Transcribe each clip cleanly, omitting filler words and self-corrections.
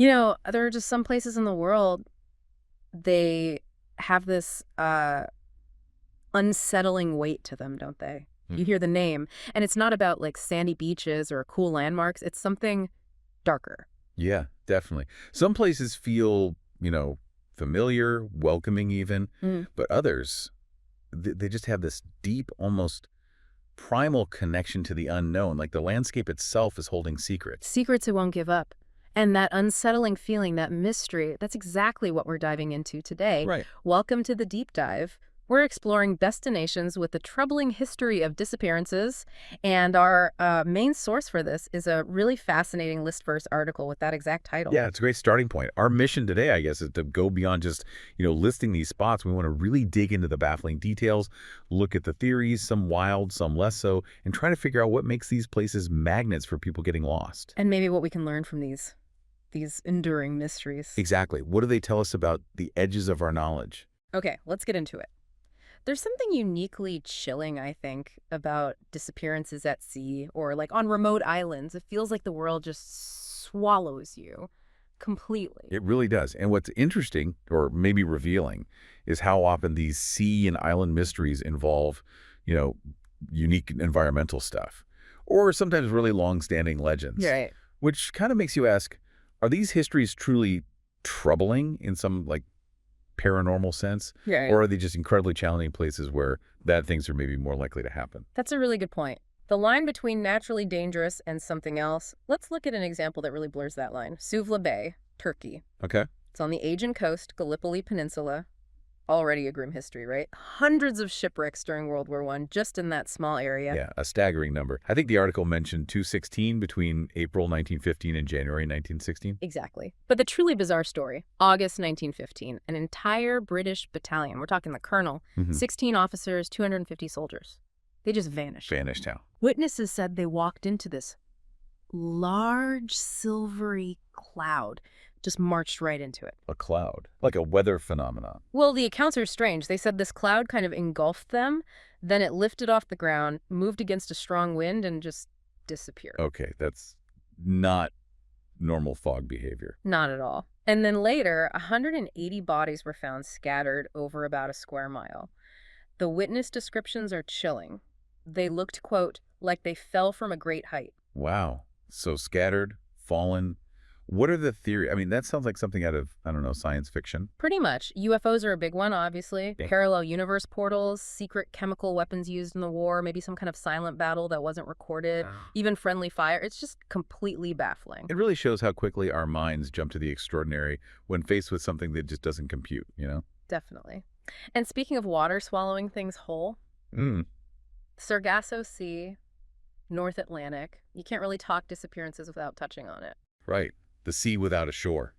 There are just some places in the world, they have this unsettling weight to them, don't they? Hmm. You hear the name, and it's not about like sandy beaches or cool landmarks. It's something darker. Yeah, definitely. Some places feel, familiar, welcoming even, Mm. but others, they just have this deep, almost primal connection to the unknown. Like the landscape itself is holding secrets. Secrets it won't give up. And that unsettling feeling, that mystery, that's exactly what we're diving into today. Right. Welcome to the deep dive. We're exploring destinations with the troubling history of disappearances. And our main source for this is a really fascinating Listverse article with that exact title. Yeah, it's a great starting point. Our mission today, I guess, is to go beyond just, listing these spots. We want to really dig into the baffling details, look at the theories, some wild, some less so, and try to figure out what makes these places magnets for people getting lost. And maybe what we can learn from these enduring mysteries. Exactly. What do they tell us about the edges of our knowledge? Okay, let's get into it. There's something uniquely chilling, I think, about disappearances at sea or like on remote islands. It feels like the world just swallows you completely. It really does. And what's interesting, or maybe revealing, is how often these sea and island mysteries involve, you know, unique environmental stuff, or sometimes really long-standing legends, Right. which kind of makes you ask, are these histories truly troubling in some, like, paranormal sense, Right. or are they just incredibly challenging places where bad things are maybe more likely to happen? That's a really good point. The line between naturally dangerous and something else, let's look at an example that really blurs that line. Suvla Bay, Turkey. Okay. It's on the Aegean coast, Gallipoli Peninsula. Already a grim history, right? Hundreds of shipwrecks during World War I just in that small area. Yeah, a staggering number. I think the article mentioned 216 between April 1915 and January 1916. Exactly. But the truly bizarre story, August 1915, an entire British battalion, we're talking the colonel, 16 officers, 250 soldiers. They just vanished. Vanished how? Witnesses said they walked into this large silvery cloud, just marched right into it. A cloud, like a weather phenomenon. Well, the accounts are strange. They said this cloud kind of engulfed them, then it lifted off the ground, moved against a strong wind, and just disappeared. Okay, that's not normal fog behavior. Not at all. And then later, 180 bodies were found scattered over about a square mile. The witness descriptions are chilling. They looked, quote, like they fell from a great height. Wow. So scattered, fallen. What are the theories? I mean, that sounds like something out of, I don't know, science fiction. Pretty much. UFOs are a big one, obviously. Yeah. Parallel universe portals, secret chemical weapons used in the war, maybe some kind of silent battle that wasn't recorded, even friendly fire. It's just completely baffling. It really shows how quickly our minds jump to the extraordinary when faced with something that just doesn't compute, you know? Definitely. And speaking of water swallowing things whole, Mm, Sargasso Sea, North Atlantic. You can't really talk disappearances without touching on it. right. The sea without a shore.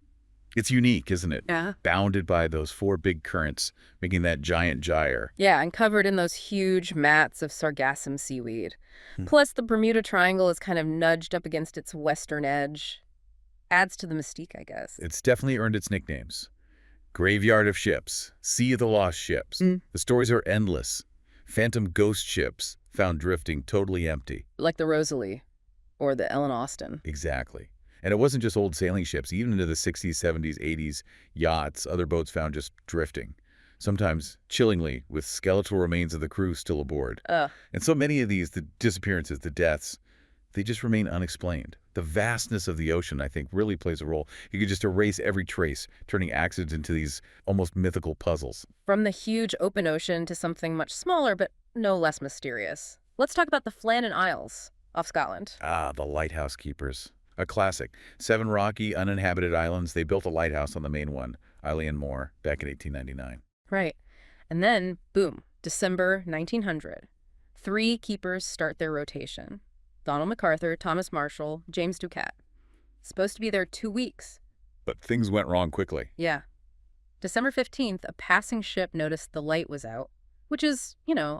It's unique, isn't it? Yeah. Bounded by those four big currents, making that giant gyre. Yeah, and covered in those huge mats of sargassum seaweed. Hmm. Plus, the Bermuda Triangle is kind of nudged up against its western edge. Adds to the mystique, I guess. It's definitely earned its nicknames. Graveyard of ships, Sea of the Lost Ships. Mm. The stories are endless. Phantom ghost ships found drifting totally empty. Like the Rosalie or the Ellen Austin. Exactly. And it wasn't just old sailing ships. Even into the 60s, 70s, 80s, yachts, other boats found just drifting. Sometimes, chillingly, with skeletal remains of the crew still aboard. Ugh. And so many of these, the disappearances, the deaths, they just remain unexplained. The vastness of the ocean, I think, really plays a role. You could just erase every trace, turning accidents into these almost mythical puzzles. From the huge open ocean to something much smaller, but no less mysterious. Let's talk about the Flannan Isles off Scotland. Ah, the lighthouse keepers. A classic. 7 rocky, uninhabited islands. They built a lighthouse on the main one, Isle and More, back in 1899. Right. And then, boom, December 1900. 3 keepers start their rotation. Donald MacArthur, Thomas Marshall, James Ducat. Supposed to be there 2 weeks. But things went wrong quickly. Yeah. December 15th, a passing ship noticed the light was out, which is,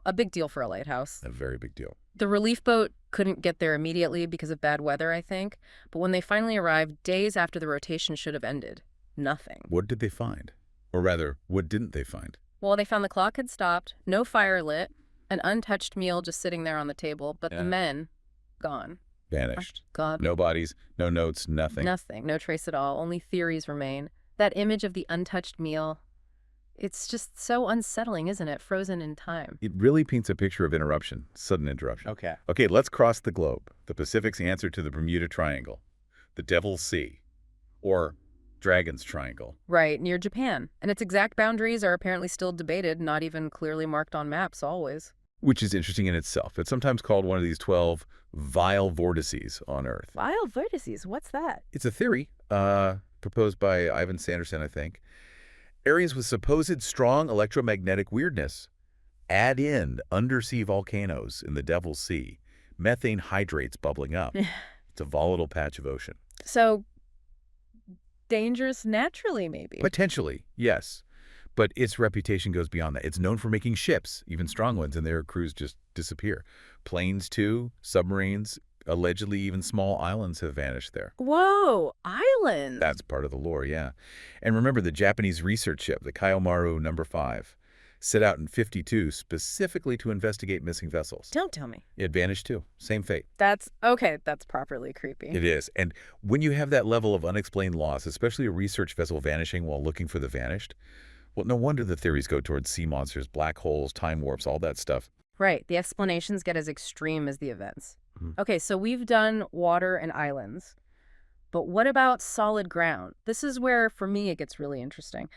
a big deal for a lighthouse. A very big deal. The relief boat couldn't get there immediately because of bad weather, I think. But when they finally arrived, days after the rotation should have ended, nothing. What did they find? Or rather, what didn't they find? Well, they found the clock had stopped, no fire lit, an untouched meal just sitting there on the table, but Yeah. the men, gone. Vanished. God, No bodies, no notes, nothing. nothing. No trace at all. Only theories remain. That image of the untouched meal, it's just so unsettling, isn't it? Frozen in time. It really paints a picture of interruption, sudden interruption. Okay. Okay, let's cross the globe. The Pacific's answer to the Bermuda Triangle, the Devil's Sea, or Dragon's Triangle. Right, near Japan. And its exact boundaries are apparently still debated, not even clearly marked on maps always. Which is interesting in itself. It's sometimes called one of these 12 vile vortices on Earth. Vile vertices, what's that? It's a theory proposed by Ivan Sanderson, I think. Areas with supposed strong electromagnetic weirdness. Add in undersea volcanoes in the Devil's Sea, methane hydrates bubbling up. It's a volatile patch of ocean. So, dangerous naturally, maybe. Potentially, yes. But its reputation goes beyond that. It's known for making ships, even strong ones, and their crews just disappear. Planes, too, submarines, allegedly even small islands have vanished there. Whoa, islands! That's part of the lore, yeah. And remember the Japanese research ship, the Kaiomaru No. 5, set out in '52 specifically to investigate missing vessels. Don't tell me. It vanished, too. Same fate. That's properly creepy. It is. And when you have that level of unexplained loss, especially a research vessel vanishing while looking for the vanished, well, no wonder the theories go towards sea monsters, black holes, time warps, all that stuff. Right, the explanations get as extreme as the events. Mhm. Okay, so we've done water and islands. But what about solid ground? This is where, for me, it gets really interesting.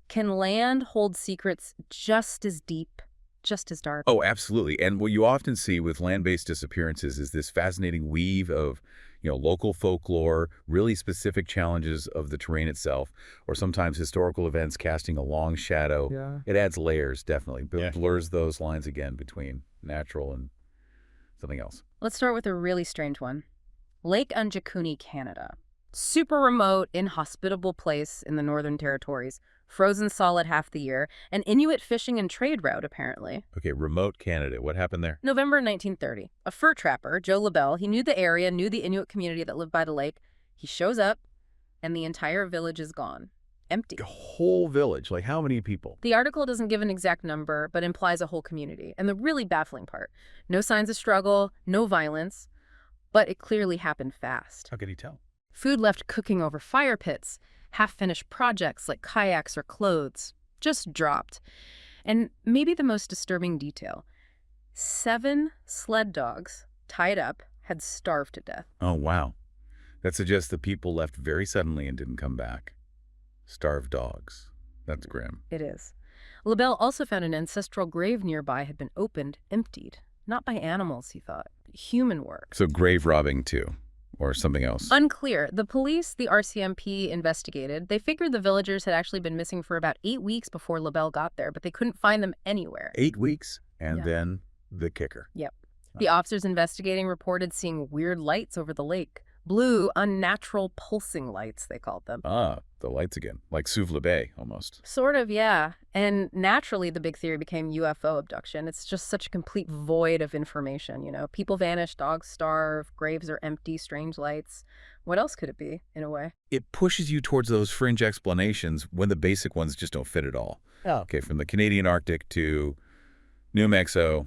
Can land hold secrets just as deep, just as dark? Oh, absolutely. And what you often see with land-based disappearances is this fascinating weave of, local folklore, really specific challenges of the terrain itself, or sometimes historical events casting a long shadow. Yeah. It adds layers, definitely, but Yeah. blurs those lines again between natural and something else. Let's start with a really strange one. Lake Unjikuni, Canada. Super remote, inhospitable place in the Northern Territories. Frozen solid half the year. An Inuit fishing and trade route, apparently. Okay, remote Canada. What happened there? November 1930. A fur trapper, Joe LaBelle, he knew the area, knew the Inuit community that lived by the lake. He shows up, and the entire village is gone. Empty. A whole village. Like how many people? The article doesn't give an exact number, but implies a whole community. And the really baffling part, no signs of struggle, no violence, but it clearly happened fast. How could he tell? Food left cooking over fire pits, half-finished projects like kayaks or clothes, just dropped. And maybe the most disturbing detail, 7 sled dogs, tied up, had starved to death. Oh, wow. That suggests the people left very suddenly and didn't come back. Starved dogs. That's grim. It is. LaBelle also found an ancestral grave nearby had been opened, emptied. Not by animals, he thought. Human work. So grave robbing, too. Or something else. Unclear. The police, the RCMP, investigated. They figured the villagers had actually been missing for about 8 weeks before LaBelle got there, but they couldn't find them anywhere. 8 weeks, and Yeah. then the kicker. Yep. The officers investigating reported seeing weird lights over the lake. Blue, unnatural pulsing lights, they called them. Ah, the lights again. Like Suvla Bay, almost. Sort of, yeah. And naturally, the big theory became UFO abduction. It's just such a complete void of information, People vanish, dogs starve, graves are empty, strange lights. What else could it be, in a way? It pushes you towards those fringe explanations when the basic ones just don't fit at all. Oh. Okay, from the Canadian Arctic to New Mexico,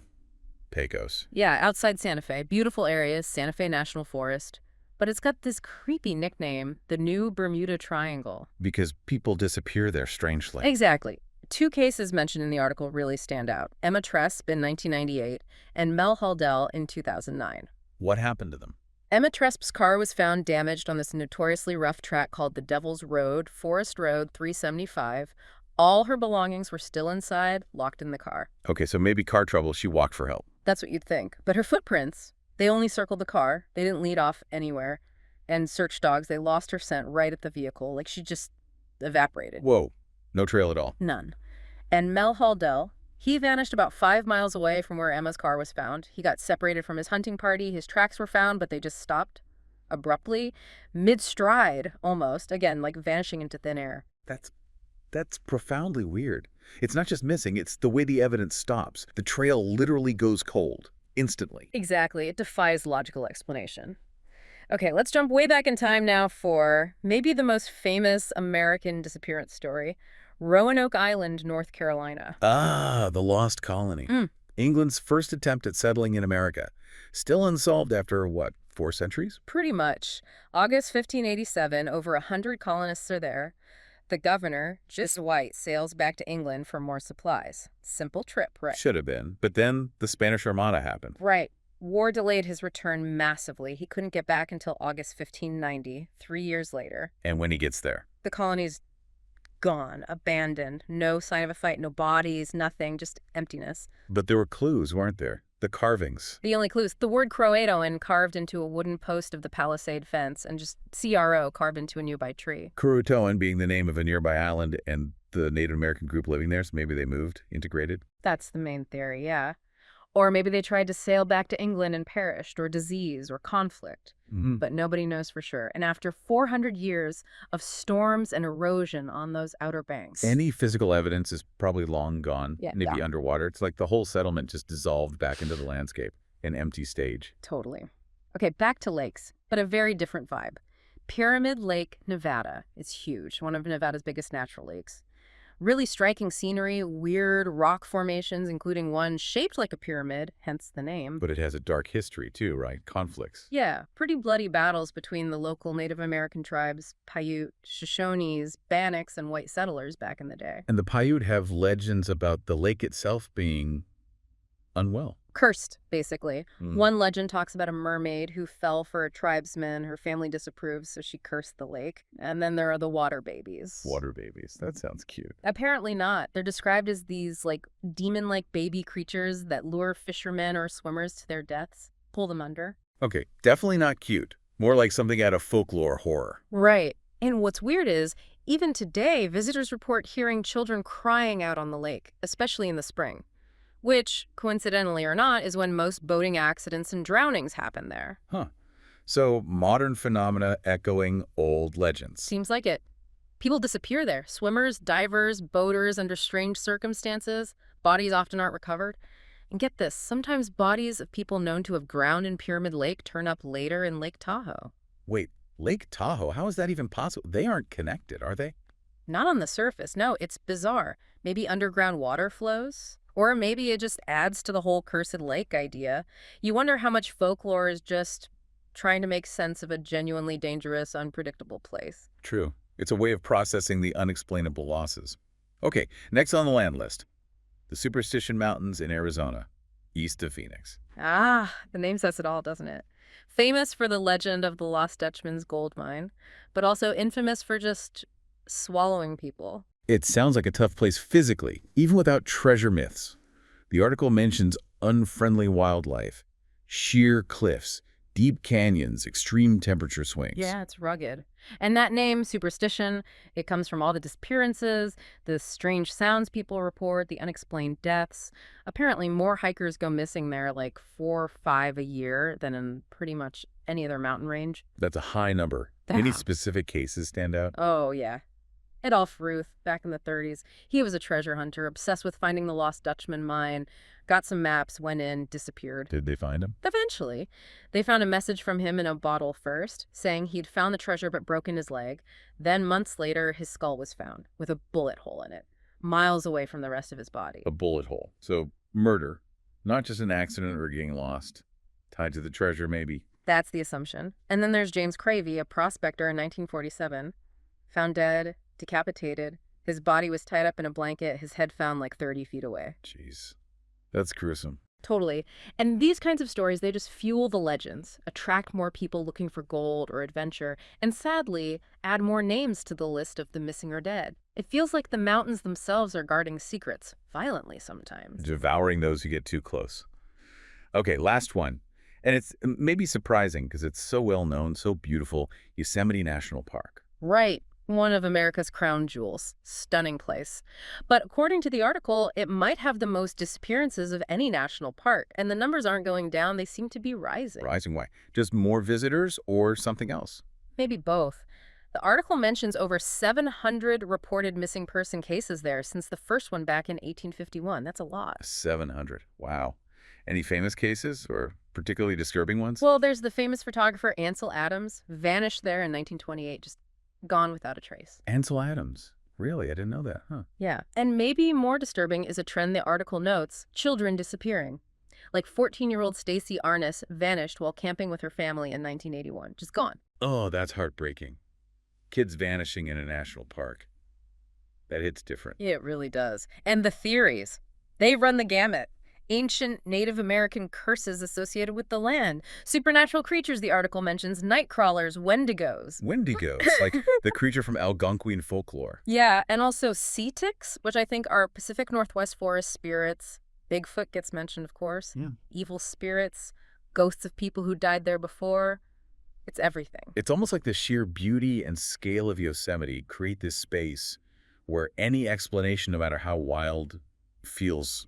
Pecos. Yeah, outside Santa Fe. Beautiful areas, Santa Fe National Forest. But it's got this creepy nickname, the New Bermuda Triangle. Because people disappear there strangely. Exactly. 2 cases mentioned in the article really stand out. Emma Tresp in 1998 and Mel Haldell in 2009. What happened to them? Emma Tresp's car was found damaged on this notoriously rough track called the Devil's Road, Forest Road 375. All her belongings were still inside, locked in the car. Okay, so maybe car trouble, she walked for help. That's what you'd think. But her footprints, they only circled the car. They didn't lead off anywhere. And search dogs, they lost her scent right at the vehicle. Like she just evaporated. Whoa, no trail at all. None. And Mel Haldell, he vanished about 5 miles away from where Emma's car was found. He got separated from his hunting party. His tracks were found, but they just stopped abruptly, mid-stride almost. Again, like vanishing into thin air. That's profoundly weird. It's not just missing, it's the way the evidence stops. The trail literally goes cold, instantly. Exactly. It defies logical explanation. Okay, let's jump way back in time now for maybe the most famous American disappearance story, Roanoke Island, North Carolina. Ah, the lost colony. Mm. England's first attempt at settling in America. Still unsolved after, what, 4 centuries? Pretty much. August 1587, over 100 colonists are there. The governor, just white, sails back to England for more supplies. Simple trip, right? Should have been. But then the Spanish Armada happened. Right. War delayed his return massively. He couldn't get back until August 1590, 3 years later. And when he gets there, The colony's gone, abandoned. No sign of a fight, no bodies, nothing, just emptiness. but there were clues, weren't there? The carvings. The only clues, the word Croatoan carved into a wooden post of the palisade fence and just CRO carved into a nearby tree. Croatoan being the name of a nearby island and the Native American group living there, so maybe they moved, integrated. That's the main theory, yeah. Or maybe they tried to sail back to England and perished, or disease, or conflict. But nobody knows for sure. And after 400 years of storms and erosion on those outer banks. Any physical evidence is probably long gone, Yeah. maybe underwater. It's like the whole settlement just dissolved back into the landscape, an empty stage. Totally. Okay, back to lakes, but a very different vibe. Pyramid Lake, Nevada is huge, one of Nevada's biggest natural lakes. Really striking scenery, weird rock formations, including one shaped like a pyramid, hence the name. But it has a dark history too, right? Conflicts. Yeah, pretty bloody battles between the local Native American tribes, Paiute, Shoshones, Bannocks, and white settlers back in the day. And the Paiute have legends about the lake itself being unwell. Cursed, basically. Mm. One legend talks about a mermaid who fell for a tribesman. Her family disapproves, so she cursed the lake. And then there are the water babies. Water babies. That sounds cute. Apparently not. They're described as these, like, demon-like baby creatures that lure fishermen or swimmers to their deaths, pull them under. Okay, definitely not cute. More like something out of folklore horror. Right. And what's weird is, even today, visitors report hearing children crying out on the lake, especially in the spring. Which, coincidentally or not, is when most boating accidents and drownings happen there. Huh. So modern phenomena echoing old legends. Seems like it. People disappear there. Swimmers, divers, boaters under strange circumstances. Bodies often aren't recovered. And get this, sometimes bodies of people known to have drowned in Pyramid Lake turn up later in Lake Tahoe. Wait, Lake Tahoe? How is that even possible? They aren't connected, are they? Not on the surface, no, it's bizarre. Maybe underground water flows? Or maybe it just adds to the whole cursed lake idea. You wonder how much folklore is just trying to make sense of a genuinely dangerous, unpredictable place. True. It's a way of processing the unexplainable losses. Okay, next on the land list. The Superstition Mountains in Arizona, east of Phoenix. Ah, the name says it all, doesn't it? Famous for the legend of the Lost Dutchman's gold mine, but also infamous for just swallowing people. It sounds like a tough place physically, even without treasure myths. The article mentions unfriendly wildlife, sheer cliffs, deep canyons, extreme temperature swings. Yeah, it's rugged. And that name, superstition, it comes from all the disappearances, the strange sounds people report, the unexplained deaths. Apparently, more hikers go missing there, like 4 or 5 a year, than in pretty much any other mountain range. That's a high number. Any specific cases stand out? Oh, yeah. Adolf Ruth, back in the 30s, he was a treasure hunter, obsessed with finding the Lost Dutchman mine, got some maps, went in, disappeared. Did they find him? Eventually, they found a message from him in a bottle first, saying he'd found the treasure but broken his leg. Then, months later, his skull was found, with a bullet hole in it, miles away from the rest of his body. A bullet hole. So, murder. Not just an accident or getting lost. Tied to the treasure, maybe. That's the assumption. And then there's James Cravey, a prospector in 1947. Found dead, decapitated. His body was tied up in a blanket, his head found like 30 feet away. Jeez. That's gruesome. Totally. And these kinds of stories, they just fuel the legends, attract more people looking for gold or adventure, and sadly, add more names to the list of the missing or dead. It feels like the mountains themselves are guarding secrets, violently sometimes. Devouring those who get too close. Okay, last one. And it's maybe surprising because it's so well known, so beautiful. Yosemite National Park. Right. One of America's crown jewels. Stunning place. But according to the article, it might have the most disappearances of any national park. And the numbers aren't going down, they seem to be rising. Rising why? Just more visitors or something else? Maybe both. The article mentions over 700 reported missing person cases there since the first one back in 1851. That's a lot. 700. Wow. Any famous cases or particularly disturbing ones? Well, there's the famous photographer Ansel Adams, vanished there in 1928, just gone without a trace. Ansel Adams. Really? I didn't know that. Huh. Yeah. And maybe more disturbing is a trend the article notes, children disappearing. Like 14-year-old Stacy Arness vanished while camping with her family in 1981. Just gone. Oh, that's heartbreaking. Kids vanishing in a national park. That hits different. It really does. And the theories, they run the gamut. Ancient Native American curses associated with the land. Supernatural creatures, the article mentions, night crawlers, wendigos. Wendigos, like the creature from Algonquian folklore. Yeah, and also sea ticks, which I think are Pacific Northwest forest spirits. Bigfoot gets mentioned, of course. Yeah. Evil spirits, ghosts of people who died there before. It's everything. It's almost like the sheer beauty and scale of Yosemite create this space where any explanation, no matter how wild, feels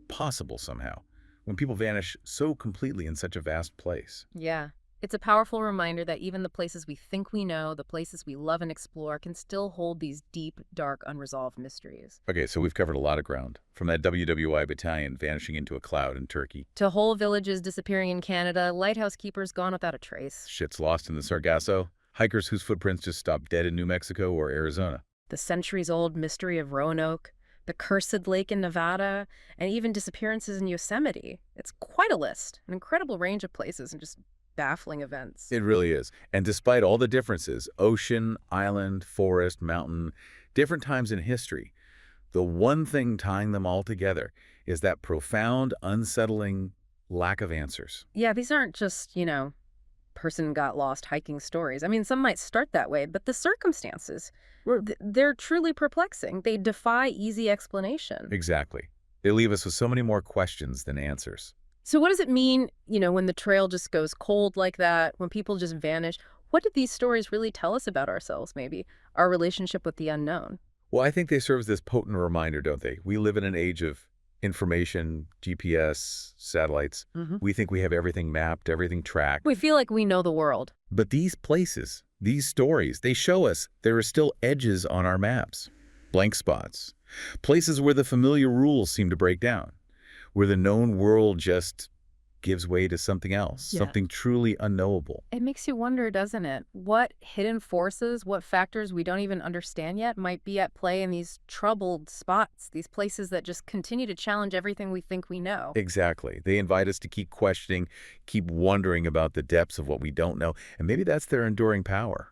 possible somehow, when people vanish so completely in such a vast place. Yeah. It's a powerful reminder that even the places we think we know, the places we love and explore, can still hold these deep, dark, unresolved mysteries. Okay, so we've covered a lot of ground, from that WWI battalion vanishing into a cloud in Turkey, To whole villages disappearing in Canada, lighthouse keepers gone without a trace. ships lost in the Sargasso, hikers whose footprints just stopped dead in New Mexico or Arizona. The centuries-old mystery of Roanoke, the cursed lake in Nevada, and even disappearances in Yosemite. It's quite a list, an incredible range of places and just baffling events. It really is. And despite all the differences, ocean, island, forest, mountain, different times in history, the one thing tying them all together is that profound, unsettling lack of answers. Yeah, these aren't just, person got lost hiking stories. I mean, some might start that way, but the circumstances, they're truly perplexing. They defy easy explanation. Exactly. They leave us with so many more questions than answers. So what does it mean, when the trail just goes cold like that, when people just vanish? What did these stories really tell us about ourselves, maybe? Our relationship with the unknown? Well, I think they serve as this potent reminder, don't they? We live in an age of information, GPS, satellites. We think we have everything mapped, everything tracked. We feel like we know the world. But these places, these stories, they show us there are still edges on our maps, blank spots, places where the familiar rules seem to break down, where the known world just gives way to something else, Yeah. something truly unknowable. It makes you wonder, doesn't it? What hidden forces, what factors we don't even understand yet might be at play in these troubled spots, these places that just continue to challenge everything we think we know. Exactly. They invite us to keep questioning, keep wondering about the depths of what we don't know, and maybe that's their enduring power.